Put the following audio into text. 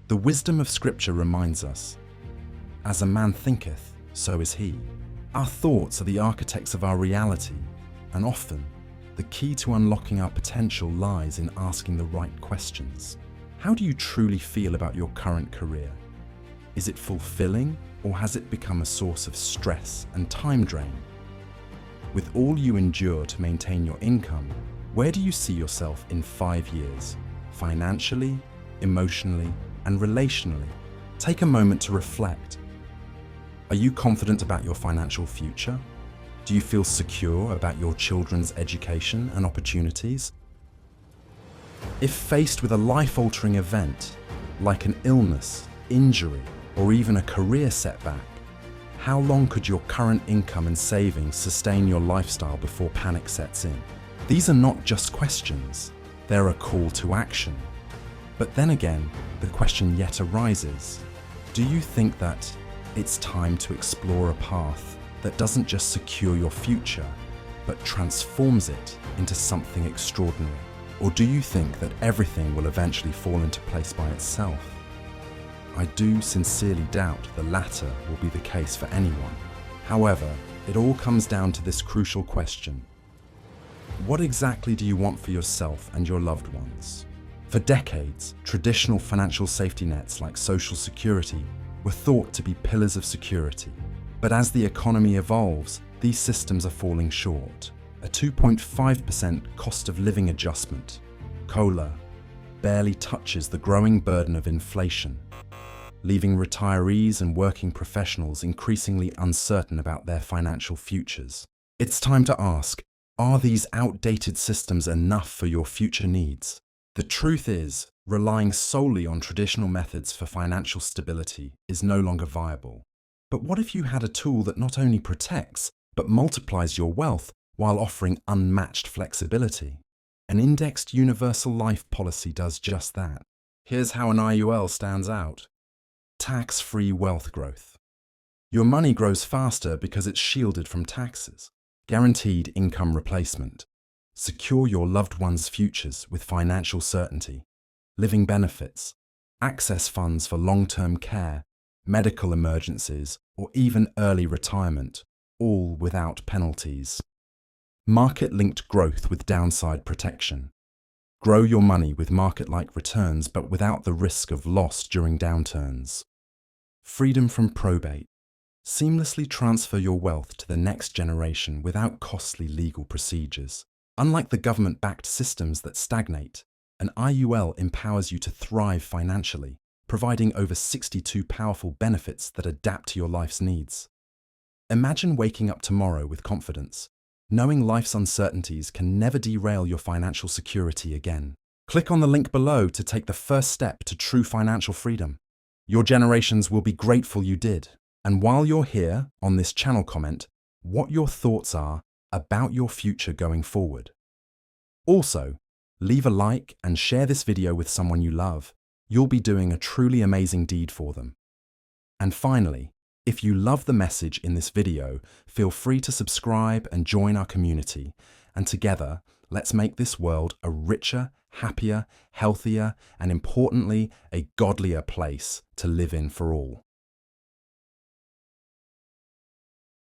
The wisdom of Scripture reminds us, as a man thinketh, so is he. Our thoughts are the architects of our reality, and often, the key to unlocking our potential lies in asking the right questions. How do you truly feel about your current career? Is it fulfilling, or has it become a source of stress and time drain? With all you endure to maintain your income, where do you see yourself in 5 years, financially, emotionally, and relationally? Take a moment to reflect. Are you confident about your financial future? Do you feel secure about your children's education and opportunities? If faced with a life-altering event, like an illness, injury, or even a career setback, how long could your current income and savings sustain your lifestyle before panic sets in? These are not just questions, they're a call to action. But then again, the question yet arises, do you think that it's time to explore a path that doesn't just secure your future, but transforms it into something extraordinary? Or do you think that everything will eventually fall into place by itself? I do sincerely doubt the latter will be the case for anyone. However, it all comes down to this crucial question. What exactly do you want for yourself and your loved ones? For decades, traditional financial safety nets like Social Security were thought to be pillars of security. But as the economy evolves, these systems are falling short. A 2.5% cost of living adjustment, COLA, barely touches the growing burden of inflation, leaving retirees and working professionals increasingly uncertain about their financial futures. It's time to ask, are these outdated systems enough for your future needs? The truth is, relying solely on traditional methods for financial stability is no longer viable. But what if you had a tool that not only protects, but multiplies your wealth while offering unmatched flexibility? An indexed universal life policy does just that. Here's how an IUL stands out. Tax-free wealth growth. Your money grows faster because it's shielded from taxes. Guaranteed income replacement. Secure your loved ones' futures with financial certainty. Living benefits. Access funds for long-term care, medical emergencies, or even early retirement, all without penalties. Market-linked growth with downside protection. Grow your money with market-like returns but without the risk of loss during downturns. Freedom from probate. Seamlessly transfer your wealth to the next generation without costly legal procedures. Unlike the government-backed systems that stagnate, an IUL empowers you to thrive financially, providing over 62 powerful benefits that adapt to your life's needs. Imagine waking up tomorrow with confidence, knowing life's uncertainties can never derail your financial security again. Click on the link below to take the first step to true financial freedom. Your generations will be grateful you did. And while you're here, on this channel, comment what your thoughts are about your future going forward. Also, leave a like and share this video with someone you love. You'll be doing a truly amazing deed for them. And finally, if you love the message in this video, feel free to subscribe and join our community. And together, let's make this world a richer, happier, healthier, and importantly, a godlier place to live in for all.